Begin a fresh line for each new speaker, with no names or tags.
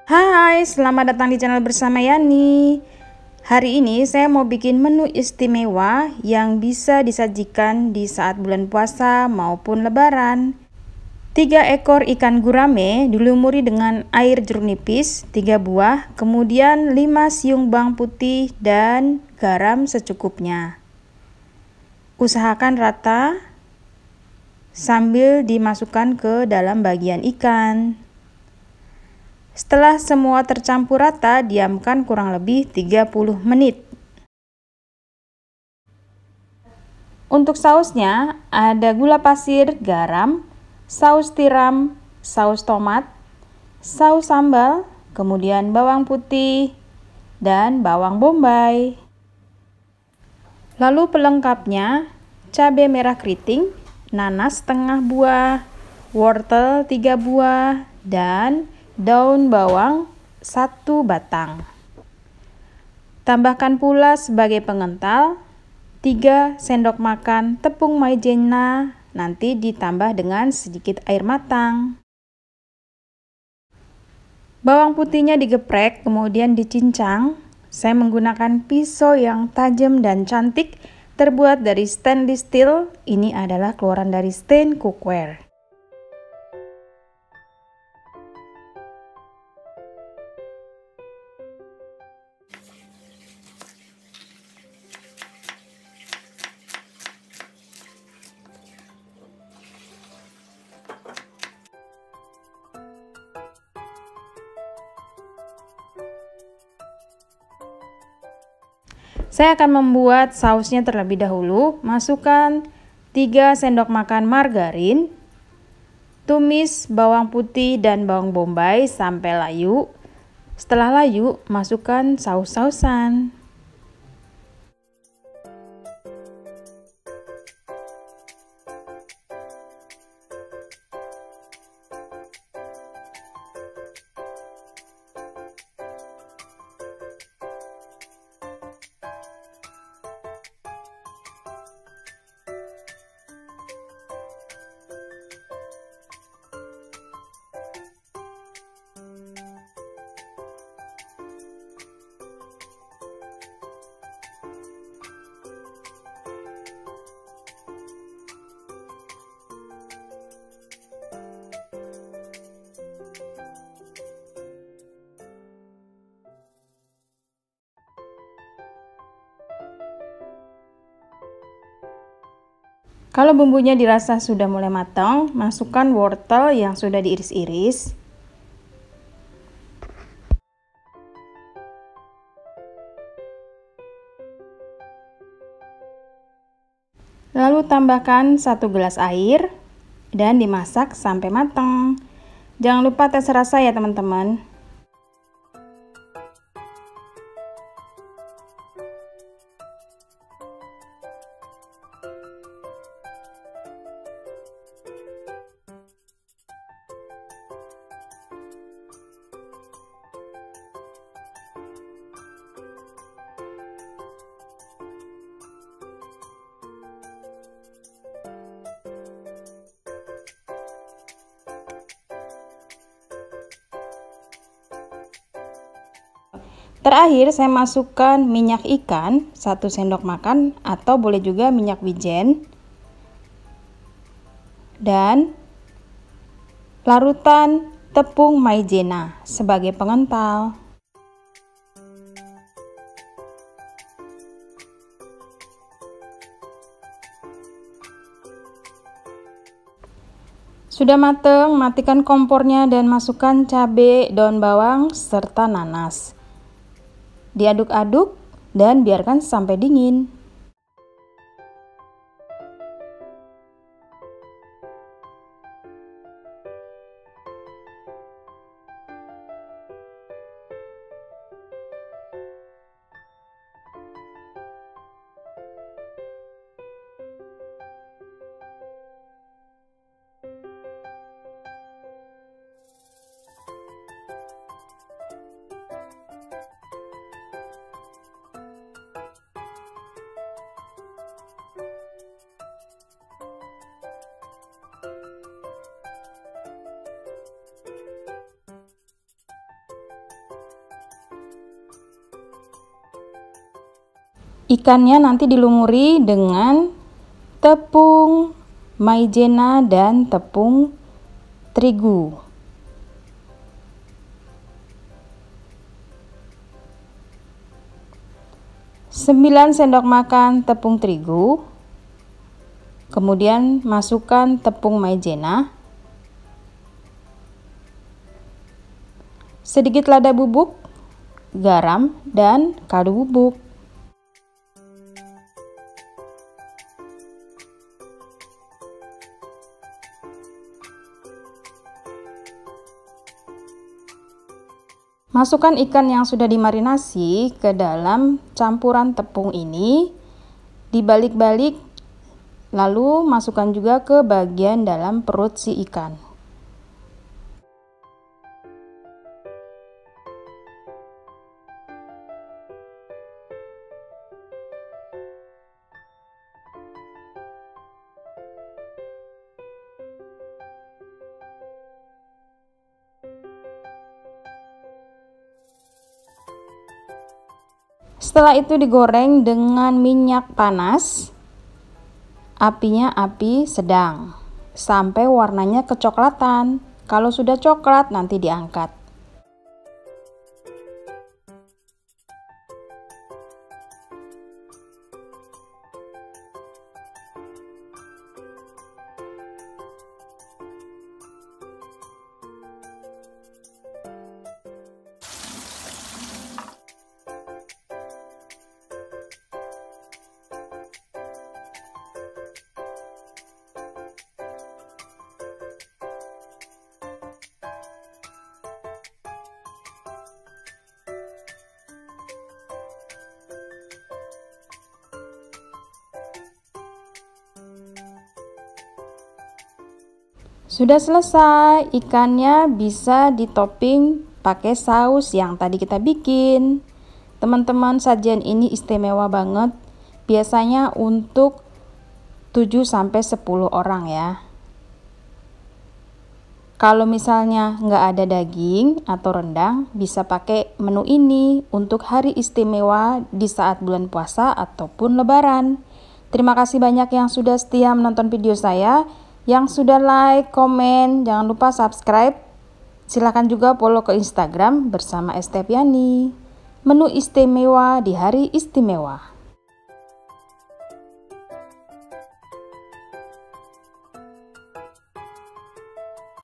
Hai, selamat datang di channel bersama Yani. Hari ini saya mau bikin menu istimewa yang bisa disajikan di saat bulan puasa maupun lebaran. 3 ekor ikan gurame dilumuri dengan air jeruk nipis 3 buah, kemudian 5 siung bawang putih dan garam secukupnya. Usahakan rata sambil dimasukkan ke dalam bagian ikan. Setelah semua tercampur rata, diamkan kurang lebih 30 menit. Untuk sausnya, ada gula pasir, garam, saus tiram, saus tomat, saus sambal, kemudian bawang putih, dan bawang bombay. Lalu pelengkapnya, cabai merah keriting, nanas setengah buah, wortel 3 buah, dan daun bawang 1 batang. Tambahkan pula sebagai pengental 3 sendok makan tepung maizena, nanti ditambah dengan sedikit air matang. Bawang putihnya digeprek kemudian dicincang. Saya menggunakan pisau yang tajam dan cantik terbuat dari stainless steel. Ini adalah keluaran dari Stain Cookware. Saya akan membuat sausnya terlebih dahulu. Masukkan 3 sendok makan margarin. Tumis bawang putih dan bawang bombay sampai layu. Setelah layu, masukkan saus-sausan. Kalau bumbunya dirasa sudah mulai matang, masukkan wortel yang sudah diiris-iris. Lalu tambahkan 1 gelas air dan dimasak sampai matang. Jangan lupa tes rasa ya teman-teman. Terakhir saya masukkan minyak ikan 1 sendok makan atau boleh juga minyak wijen dan larutan tepung maizena sebagai pengental. Sudah matang, matikan kompornya dan masukkan cabai, daun bawang, serta nanas. Diaduk-aduk dan biarkan sampai dingin. Ikannya nanti dilumuri dengan tepung maizena dan tepung terigu. Sembilan sendok makan tepung terigu, kemudian masukkan tepung maizena, sedikit lada bubuk, garam, dan kaldu bubuk. Masukkan ikan yang sudah dimarinasi ke dalam campuran tepung ini, dibalik-balik, lalu masukkan juga ke bagian dalam perut si ikan. Setelah itu digoreng dengan minyak panas, apinya api sedang, sampai warnanya kecoklatan. Kalau sudah coklat nanti diangkat. Sudah selesai, ikannya bisa ditopping pakai saus yang tadi kita bikin. Teman-teman, sajian ini istimewa banget. Biasanya untuk 7-10 orang ya. Kalau misalnya nggak ada daging atau rendang, bisa pakai menu ini untuk hari istimewa di saat bulan puasa ataupun lebaran. Terima kasih banyak yang sudah setia menonton video saya. Yang sudah like, komen, jangan lupa subscribe. Silahkan juga follow ke Instagram bersama Estepiani. Menu istimewa di hari istimewa.